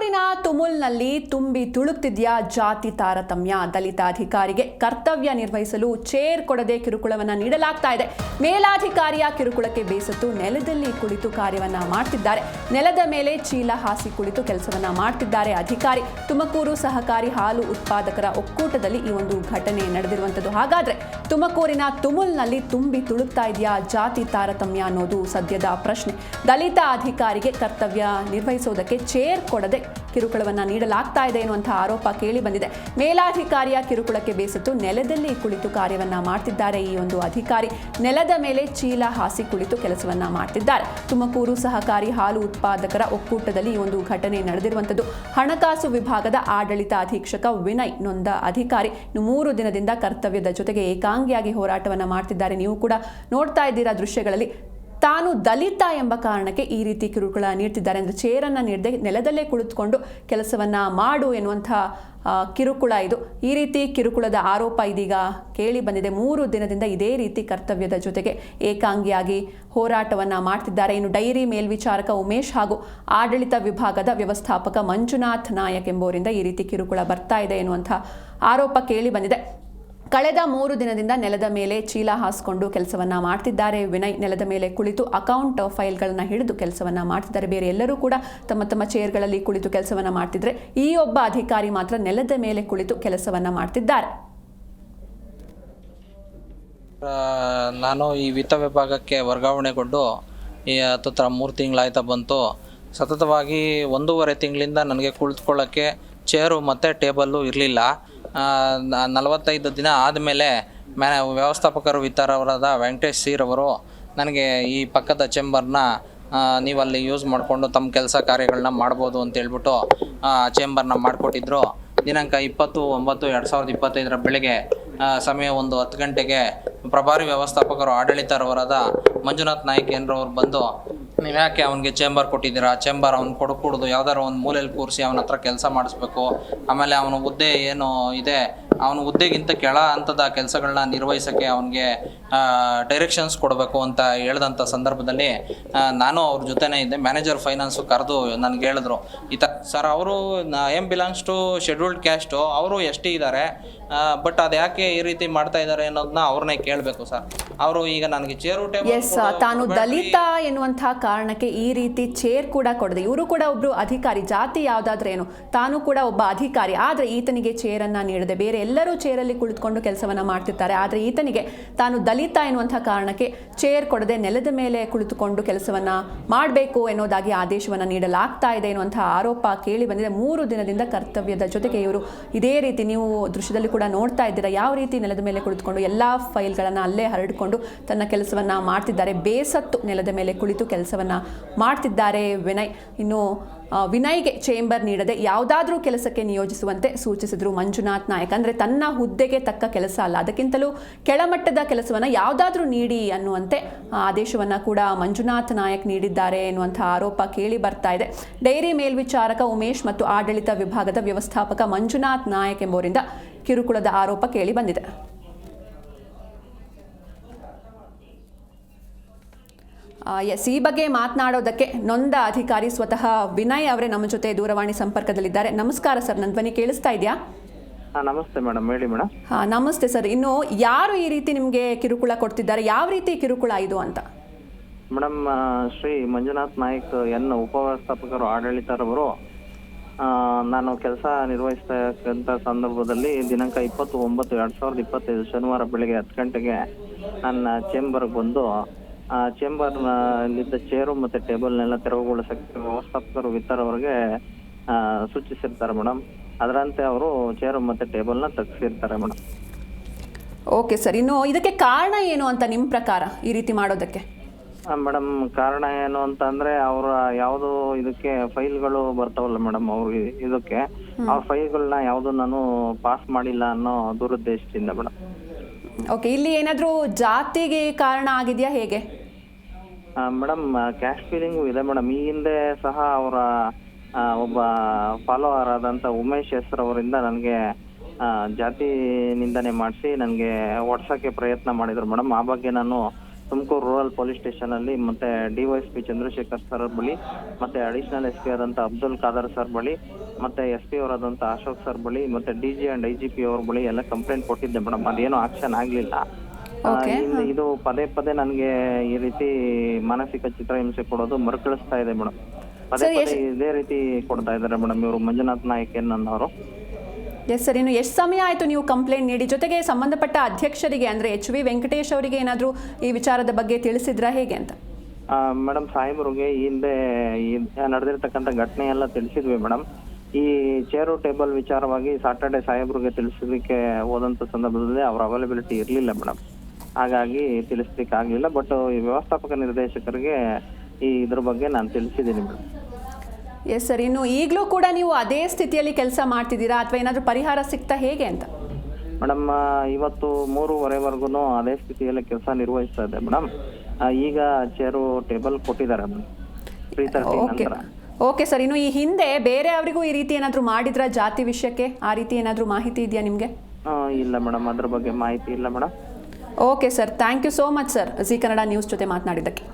ತುಮಕೂರಿನ ತುಮುಲ್ನಲ್ಲಿ ತುಂಬಿ ತುಳುಕ್ತಿದ್ಯಾ ಜಾತಿ ತಾರತಮ್ಯ. ದಲಿತ ಅಧಿಕಾರಿಗೆ ಕರ್ತವ್ಯ ನಿರ್ವಹಿಸಲು ಚೇರ್ ಕೊಡದೆ ಕಿರುಕುಳವನ್ನ ನೀಡಲಾಗ್ತಾ ಇದೆ. ಮೇಲಾಧಿಕಾರಿಯ ಕಿರುಕುಳಕ್ಕೆ ಬೇಸತ್ತು ನೆಲದಲ್ಲಿ ಕುಳಿತು ಕಾರ್ಯವನ್ನ ಮಾಡ್ತಿದ್ದಾರೆ. ನೆಲದ ಮೇಲೆ ಚೀಲ ಹಾಸಿ ಕುಳಿತು ಕೆಲಸವನ್ನ ಮಾಡ್ತಿದ್ದಾರೆ ಅಧಿಕಾರಿ. ತುಮಕೂರು ಸಹಕಾರಿ ಹಾಲು ಉತ್ಪಾದಕರ ಒಕ್ಕೂಟದಲ್ಲಿ ಈ ಒಂದು ಘಟನೆ ನಡೆದಿರುವಂತದ್ದು. ಹಾಗಾದ್ರೆ ತುಮಕೂರಿನ ತುಮುಲ್ನಲ್ಲಿ ತುಂಬಿ ತುಳುಕ್ತಾ ಇದೆಯಾ ಜಾತಿ ತಾರತಮ್ಯ ಅನ್ನೋದು ಸದ್ಯದ ಪ್ರಶ್ನೆ. ದಲಿತ ಅಧಿಕಾರಿಗೆ ಕರ್ತವ್ಯ ನಿರ್ವಹಿಸೋದಕ್ಕೆ ಚೇರ್ ಕೊಡದೆ ಕಿರುಕುಳವನ್ನ ನೀಡಲಾಗ್ತಾ ಇದೆ ಎನ್ನುವಂತಹ ಆರೋಪ ಕೇಳಿ ಬಂದಿದೆ. ಮೇಲಾಧಿಕಾರಿಯ ಕಿರುಕುಳಕ್ಕೆ ಬೇಸತ್ತು ನೆಲದಲ್ಲಿ ಕುಳಿತು ಕಾರ್ಯವನ್ನ ಮಾಡ್ತಿದ್ದಾರೆ ಈ ಒಂದು ಅಧಿಕಾರಿ. ನೆಲದ ಮೇಲೆ ಚೀಲ ಹಾಸಿ ಕುಳಿತು ಕೆಲಸವನ್ನ ಮಾಡ್ತಿದ್ದಾರೆ. ತುಮಕೂರು ಸಹಕಾರಿ ಹಾಲು ಉತ್ಪಾದಕರ ಒಕ್ಕೂಟದಲ್ಲಿ ಈ ಒಂದು ಘಟನೆ ನಡೆದಿರುವಂತದ್ದು. ಹಣಕಾಸು ವಿಭಾಗದ ಆಡಳಿತ ಅಧೀಕ್ಷಕ ವಿನಯ್ ನೊಂದ ಅಧಿಕಾರಿ 3 ದಿನದಿಂದ ಕರ್ತವ್ಯದ ಜೊತೆಗೆ ಏಕಾಂಗಿಯಾಗಿ ಹೋರಾಟವನ್ನ ಮಾಡ್ತಿದ್ದಾರೆ. ನೀವು ಕೂಡ ನೋಡ್ತಾ ಇದ್ದೀರಾ ದೃಶ್ಯಗಳಲ್ಲಿ. ತಾನು ದಲಿತ ಎಂಬ ಕಾರಣಕ್ಕೆ ಈ ರೀತಿ ಕಿರುಕುಳ ನೀಡ್ತಿದ್ದಾರೆ. ಅಂದರೆ ಚೇರನ್ನು ನೀಡದೆ ನೆಲದಲ್ಲೇ ಕುಳಿತುಕೊಂಡು ಕೆಲಸವನ್ನ ಮಾಡು ಎನ್ನುವಂಥ ಕಿರುಕುಳ ಇದು. ಈ ರೀತಿ ಕಿರುಕುಳದ ಆರೋಪ ಇದೀಗ ಕೇಳಿ ಬಂದಿದೆ. 3 ದಿನದಿಂದ ಇದೇ ರೀತಿ ಕರ್ತವ್ಯದ ಜೊತೆಗೆ ಏಕಾಂಗಿಯಾಗಿ ಹೋರಾಟವನ್ನ ಮಾಡ್ತಿದ್ದಾರೆ. ಇನ್ನು ಡೈರಿ ಮೇಲ್ವಿಚಾರಕ ಉಮೇಶ್ ಹಾಗೂ ಆಡಳಿತ ವಿಭಾಗದ ವ್ಯವಸ್ಥಾಪಕ ಮಂಜುನಾಥ್ ನಾಯಕ್ ಎಂಬುವರಿಂದ ಈ ರೀತಿ ಕಿರುಕುಳ ಬರ್ತಾ ಇದೆ ಎನ್ನುವಂಥ ಆರೋಪ ಕೇಳಿ ಬಂದಿದೆ. ಕಳೆದ 3 ದಿನದಿಂದ ನೆಲದ ಮೇಲೆ ಚೀಲ ಹಾಸ್ಕೊಂಡು ಕೆಲಸವನ್ನ ಮಾಡ್ತಿದ್ದಾರೆ ವಿನಯ್. ನೆಲದ ಮೇಲೆ ಕುಳಿತು ಅಕೌಂಟ್ ಫೈಲ್ಗಳನ್ನ ಹಿಡಿದು ಕೆಲಸವನ್ನ ಮಾಡ್ತಿದ್ದಾರೆ. ಬೇರೆ ಎಲ್ಲರೂ ಕೂಡ ತಮ್ಮ ತಮ್ಮ ಚೇರ್ಗಳಲ್ಲಿ ಕುಳಿತು ಕೆಲಸವನ್ನ ಮಾಡ್ತಿದ್ರೆ ಈ ಒಬ್ಬ ಅಧಿಕಾರಿ ಮಾತ್ರ ನೆಲದ ಮೇಲೆ ಕುಳಿತು ಕೆಲಸವನ್ನ ಮಾಡ್ತಿದ್ದಾರೆ. ನಾನು ಈ ವಿತ್ತ ವಿಭಾಗಕ್ಕೆ ವರ್ಗಾವಣೆಗೊಂಡು ಈ 3 ತಿಂಗಳಾಯ್ತಾ ಬಂತು. ಸತತವಾಗಿ 1.5 ತಿಂಗಳಿಂದ ನನಗೆ ಕುಳಿತುಕೊಳ್ಳೋಕ್ಕೆ ಚೇರು ಮತ್ತು ಟೇಬಲ್ಲು ಇರಲಿಲ್ಲ. 45 ದಿನ ಆದಮೇಲೆ ವ್ಯವಸ್ಥಾಪಕರು ವಿತ್ತಾರವರಾದ ವೆಂಕಟೇಶ್ ಸಿರವರು ನನಗೆ ಈ ಪಕ್ಕದ ಚೇಂಬರ್ನ ನೀವಲ್ಲಿ ಯೂಸ್ ಮಾಡಿಕೊಂಡು ತಮ್ಮ ಕೆಲಸ ಕಾರ್ಯಗಳನ್ನ ಮಾಡ್ಬೋದು ಅಂತ ಹೇಳ್ಬಿಟ್ಟು ಚೇಂಬರ್ನ ಮಾಡಿಕೊಟ್ಟಿದ್ರು. ದಿನಾಂಕ 20/9/2025 ಬೆಳಗ್ಗೆ ಸಮಯ 10 ಗಂಟೆಗೆ ಪ್ರಭಾರಿ ವ್ಯವಸ್ಥಾಪಕರು ಆಡಳಿತರವರಾದ ಮಂಜುನಾಥ್ ನಾಯಕ್ ಏನರವ್ರು ಬಂದು, ನೀವು ಯಾಕೆ ಅವನಿಗೆ ಚೇಂಬರ್ ಕೊಟ್ಟಿದ್ದೀರಾ, ಚೇಂಬರ್ ಅವ್ನು ಕೊಡಕೂಡ್ದು, ಯಾವ್ದಾರು ಒಂದು ಮೂಲೆಯಲ್ಲಿ ಕೂರಿಸಿ ಅವನ ಹತ್ರ ಕೆಲಸ ಮಾಡಿಸ್ಬೇಕು, ಆಮೇಲೆ ಅವನ ಹುದ್ದೆ ಏನು ಇದೆ ಅವನ ಹುದ್ದೆಗಿಂತ ಕೆಳ ಹಂತದ ಕೆಲಸಗಳನ್ನ ನಿರ್ವಹಿಸೋಕ್ಕೆ ಅವನಿಗೆ ಡೈರೆಕ್ಷನ್ಸ್ ಕೊಡಬೇಕು ಅಂತ ಹೇಳಿದಂಥ ಸಂದರ್ಭದಲ್ಲಿ ನಾನು ಅವ್ರ ಜೊತೆನೇ ಇದ್ದೆ. ಮ್ಯಾನೇಜರ್ ಫೈನಾನ್ಸು ಕರೆದು ನನಗೆ ಹೇಳಿದ್ರು, ಸರ್ ಅವರು ಬಿಲಾಂಗ್ಸ್ ಟು ಶೆಡ್ಯೂಲ್ಡ್ ಕ್ಯಾಸ್ಟು, ಅವರು ST ಇದ್ದಾರೆ, ಬಟ್ ಅದು ಯಾಕೆ ಈ ರೀತಿ ಮಾಡ್ತಾ ಇದ್ದಾರೆ ಅನ್ನೋದನ್ನ ಅವ್ರನ್ನೇ ಕೇಳಬೇಕು ಸರ್. ಅವರು ಈಗ ನನಗೆ ಚೇರು ಟೇಬಲ್ ತಾನು ದಲಿತ ಎನ್ನುವಂತಹ ಕಾರಣಕ್ಕೆ ಈ ರೀತಿ ಚೇರ್ ಕೂಡ ಕೊಡದೆ, ಇವರು ಕೂಡ ಒಬ್ರು ಅಧಿಕಾರಿ, ಜಾತಿ ಯಾವುದಾದ್ರೇನು, ತಾನು ಕೂಡ ಒಬ್ಬ ಅಧಿಕಾರಿ, ಆದರೆ ಈತನಿಗೆ ಚೇರನ್ನ ನೀಡದೆ ಬೇರೆ ಎಲ್ಲರೂ ಚೇರಲ್ಲಿ ಕುಳಿತುಕೊಂಡು ಕೆಲಸವನ್ನ ಮಾಡ್ತಿರ್ತಾರೆ. ಆದರೆ ಈತನಿಗೆ ತಾನು ದಲಿತ ಎನ್ನುವಂತಹ ಕಾರಣಕ್ಕೆ ಚೇರ್ ಕೊಡದೆ ನೆಲದ ಮೇಲೆ ಕುಳಿತುಕೊಂಡು ಕೆಲಸವನ್ನ ಮಾಡಬೇಕು ಎನ್ನುವುದಾಗಿ ಆದೇಶವನ್ನ ನೀಡಲಾಗ್ತಾ ಇದೆ ಎನ್ನುವಂತಹ ಆರೋಪ ಕೇಳಿ ಬಂದಿದೆ. 3 ದಿನದಿಂದ ಕರ್ತವ್ಯದ ಜೊತೆಗೆ ಇವರು ಇದೇ ರೀತಿ, ನೀವು ದೃಶ್ಯದಲ್ಲಿ ಕೂಡ ನೋಡ್ತಾ ಇದ್ದೀರಾ, ಯಾವ ರೀತಿ ನೆಲದ ಮೇಲೆ ಕುಳಿತುಕೊಂಡು ಎಲ್ಲ ಫೈಲ್ಗಳನ್ನು ಅಲ್ಲೇ ಹರಡಿಕೊಂಡು ತನ್ನ ಕೆಲಸವನ್ನ ಮಾಡ್ತಿದ್ದಾರೆ. ಬೇಸತ್ತು ನೆಲದ ಮೇಲೆ ಕುಳಿತು ಕೆಲಸವನ್ನ ಮಾಡ್ತಿದ್ದಾರೆ ವಿನಯ್. ಇನ್ನು ವಿನಯ್ಗೆ ಚೇಂಬರ್ ನೀಡದೆ ಯಾವುದಾದ್ರೂ ಕೆಲಸಕ್ಕೆ ನಿಯೋಜಿಸುವಂತೆ ಸೂಚಿಸಿದ್ರು ಮಂಜುನಾಥ್ ನಾಯಕ್. ಅಂದರೆ ತನ್ನ ಹುದ್ದೆಗೆ ತಕ್ಕ ಕೆಲಸ ಅಲ್ಲ, ಅದಕ್ಕಿಂತಲೂ ಕೆಳಮಟ್ಟದ ಕೆಲಸವನ್ನು ಯಾವುದಾದ್ರೂ ನೀಡಿ ಅನ್ನುವಂತೆ ಆದೇಶವನ್ನು ಕೂಡ ಮಂಜುನಾಥ್ ನಾಯಕ್ ನೀಡಿದ್ದಾರೆ ಎನ್ನುವಂಥ ಆರೋಪ ಕೇಳಿ ಬರ್ತಾ ಇದೆ. ಡೈರಿ ಮೇಲ್ವಿಚಾರಕ ಉಮೇಶ್ ಮತ್ತು ಆಡಳಿತ ವಿಭಾಗದ ವ್ಯವಸ್ಥಾಪಕ ಮಂಜುನಾಥ್ ನಾಯಕ್ ಎಂಬುವರಿಂದ ಕಿರುಕುಳದ ಆರೋಪ ಕೇಳಿ ಬಂದಿದೆ. ಈ ಬಗ್ಗೆ ಮಾತನಾಡೋದಕ್ಕೆ ನೊಂದ ಅಧಿಕಾರಿ ಸ್ವತಃ ವಿನಯ್ ಅವರೇ ನಮ್ಮ ಜೊತೆ ದೂರವಾಣಿ ಸಂಪರ್ಕದಲ್ಲಿದ್ದಾರೆ. ನಮಸ್ಕಾರ ಸರ್, ನನ್ನ ಧ್ವನಿ ಕೇಳಿಸ್ತಾ ಇದೆಯಾ? ನಮಸ್ತೆ ಮೇಡಮ್, ಹೇಳಿ ಮೇಡಮ್. ನಮಸ್ತೆ ಸರ್. ಇನ್ನು ಯಾರು ಈ ರೀತಿ ನಿಮಗೆ ಕಿರುಕುಳ ಕೊಡ್ತಿದ್ದಾರೆ, ಯಾವ ರೀತಿ ಕಿರುಕುಳ ಇದು ಅಂತ? ಮೇಡಮ್, ಶ್ರೀ ಮಂಜುನಾಥ್ ನಾಯಕ್ ಉಪವ್ಯವಸ್ಥಾಪಕರು ಆಡಳಿತರವರು ನಾನು ಕೆಲಸ ನಿರ್ವಹಿಸ್ತಕ್ಕಂಥ ಸಂದರ್ಭದಲ್ಲಿ ದಿನಾಂಕ 20/9/2025 ಶನಿವಾರ ಬೆಳಗ್ಗೆ 10 ಗಂಟೆಗೆ ನನ್ನ ಚೇಂಬರ್ಗೆ ಬಂದು ಚೇಂಬರ್ನಲ್ಲಿದ್ದ ಚೇರು ಮತ್ತು ಟೇಬಲ್ನೆಲ್ಲ ತೆರವುಗೊಳಿಸಕ್ಕೆ ವ್ಯವಸ್ಥಾಪಕರು ವಿತ್ತರವರಿಗೆ ಸೂಚಿಸಿರ್ತಾರೆ ಮೇಡಮ್. ಅದರಂತೆ ಅವರು ಚೇರು ಮತ್ತು ಟೇಬಲ್ನ ತೆಗೆಸಿರ್ತಾರೆ ಮೇಡಮ್. ಓಕೆ ಸರ್, ಇನ್ನು ಇದಕ್ಕೆ ಕಾರಣ ಏನು ಅಂತ ನಿಮ್ಮ ಪ್ರಕಾರ ಈ ರೀತಿ ಮಾಡೋದಕ್ಕೆ? ಮೇಡಮ್, ಕಾರಣ ಏನು ಅಂತ ಅಂದ್ರೆ ಅವರ ಯಾವುದು ಇದಕ್ಕೆ ಫೈಲ್ಗಳು ಬರ್ತಾವಲ್ಲ ಮೇಡಮ್, ಅವ್ರು ಇದಕ್ಕೆ ಆ ಫೈಲ್ಗಳನ್ನ ಯಾವುದು ನಾನು ಪಾಸ್ ಮಾಡಿಲ್ಲ ಅನ್ನೋ ದುರುದ್ದೇಶದಿಂದ ಮೇಡಮ್. ಓಕೆ, ಇಲ್ಲಿ ಏನಾದರೂ ಜಾತಿಗೆ ಕಾರಣ ಆಗಿದೆಯಾ ಹೇಗೆ? ಮೇಡಮ್, ಕ್ಯಾಶ್ ಫೀಲಿಂಗು ಇದೆ ಮೇಡಮ್. ಈ ಹಿಂದೆ ಸಹ ಅವರ ಒಬ್ಬ ಫಾಲೋವರ್ ಆದಂಥ ಉಮೇಶ್ ಹೆಸರವರಿಂದ ನನಗೆ ಜಾತಿ ನಿಂದನೆ ಮಾಡಿಸಿ ನನಗೆ ಒಡ್ಸೋಕ್ಕೆ ಪ್ರಯತ್ನ ಮಾಡಿದ್ರು ಮೇಡಮ್. ಆ ಬಗ್ಗೆ ನಾನು ತುಮಕೂರು ರೂರಲ್ ಪೊಲೀಸ್ ಸ್ಟೇಷನ್ ಅಲ್ಲಿ ಮತ್ತೆ DYSP ಚಂದ್ರಶೇಖರ್ ಸರ್ ಬಳಿ ಮತ್ತೆ ಅಡಿಷನಲ್ SP ಆದಂತ ಅಬ್ದುಲ್ ಖಾದರ್ ಸರ್ ಬಳಿ ಮತ್ತೆ SP ಅವರಾದಂತ ಅಶೋಕ್ ಸರ್ ಬಳಿ ಮತ್ತೆ DG ಅಂಡ್ IGP ಅವ್ರ ಬಳಿ ಎಲ್ಲ ಕಂಪ್ಲೇಂಟ್ ಕೊಟ್ಟಿದ್ದೆ ಮೇಡಮ್. ಅದೇನೋ ಆಕ್ಷನ್ ಆಗ್ಲಿಲ್ಲ. ಇದು ಪದೇ ಪದೇ ನನಗೆ ಈ ರೀತಿ ಮಾನಸಿಕ ಚಿತ್ರಹಿಂಸೆ ಕೊಡೋದು ಮರುಕಳಿಸ್ತಾ ಇದೆ ಮೇಡಮ್. ಪದೇ ಪದೇ ಇದೇ ರೀತಿ ಕೊಡ್ತಾ ಇದ್ದಾರೆ ಮೇಡಮ್ ಇವರು ಮಂಜುನಾಥ್ ನಾಯಕ್ ಅನ್ನೋರು. ಎಸ್ ಸರ್, ಇನ್ನು ಎಷ್ಟು ಸಮಯ ಆಯಿತು ನೀವು ಕಂಪ್ಲೇಂಟ್ ನೀಡಿ? ಜೊತೆಗೆ ಸಂಬಂಧಪಟ್ಟ ಅಧ್ಯಕ್ಷರಿಗೆ ಅಂದರೆ HV ವೆಂಕಟೇಶ್ ಅವರಿಗೆ ಏನಾದರೂ ಈ ವಿಚಾರದ ಬಗ್ಗೆ ತಿಳಿಸಿದ್ರಾ ಹೇಗೆ ಅಂತ? ಮೇಡಮ್ ಸಾಹೇಬ್ರಿಗೆ ಈ ಹಿಂದೆ ನಡೆದಿರ್ತಕ್ಕಂಥ ಘಟನೆ ಎಲ್ಲ ತಿಳಿಸಿದ್ವಿ ಮೇಡಮ್. ಈ ಚೇರು ಟೇಬಲ್ ವಿಚಾರವಾಗಿ ಸಾಟರ್ಡೆ ಸಾಹೇಬ್ರಿಗೆ ತಿಳಿಸಲಿಕ್ಕೆ ಹೋದಂಥ ಸಂದರ್ಭದಲ್ಲಿ ಅವ್ರ ಅವೈಲಬಿಲಿಟಿ ಇರಲಿಲ್ಲ ಮೇಡಮ್. ಹಾಗಾಗಿ ತಿಳಿಸ್ಲಿಕ್ಕೆ ಆಗಲಿಲ್ಲ. ಬಟ್ ಈ ವ್ಯವಸ್ಥಾಪಕ ನಿರ್ದೇಶಕರಿಗೆ ಇದ್ರ ಬಗ್ಗೆ ನಾನು ತಿಳಿಸಿದ್ದೀನಿ ಮೇಡಮ್. ಎಸ್ ಸರ್, ಇನ್ನು ಈಗಲೂ ಕೂಡ ನೀವು ಅದೇ ಸ್ಥಿತಿಯಲ್ಲಿ ಕೆಲಸ ಮಾಡ್ತಿದ್ದೀರಾ ಅಥವಾ ಏನಾದರೂ ಪರಿಹಾರ ಸಿಗ್ತಾ ಹೇಗೆ ಅಂತ? ಮೇಡಮ್ ಇವತ್ತು 3:30ವರೆಗೂ ಅದೇ ಸ್ಥಿತಿಯಲ್ಲಿ ಕೆಲಸ ನಿರ್ವಹಿಸ್ತಾ ಇದೆ ಮೇಡಮ್. ಈಗ ಚೇರು ಟೇಬಲ್ ಕೊಟ್ಟಿದ್ದಾರೆ ಮೇಡಮ್ 3:30 ನಂತರ. ಓಕೆ ಸರ್, ಇನ್ನು ಈ ಹಿಂದೆ ಬೇರೆ ಅವರಿಗೂ ಈ ರೀತಿ ಏನಾದರೂ ಮಾಡಿದ್ರಾ ಜಾತಿ ವಿಷಯಕ್ಕೆ? ಆ ರೀತಿ ಏನಾದರೂ ಮಾಹಿತಿ ಇದೆಯಾ ನಿಮಗೆ? ಇಲ್ಲ ಮೇಡಮ್, ಅದ್ರ ಬಗ್ಗೆ ಮಾಹಿತಿ ಇಲ್ಲ madam. Okay sir, thank you so much sir, Zee Kannada news ಜೊತೆ ಮಾತನಾಡಿದ್ದಕ್ಕೆ.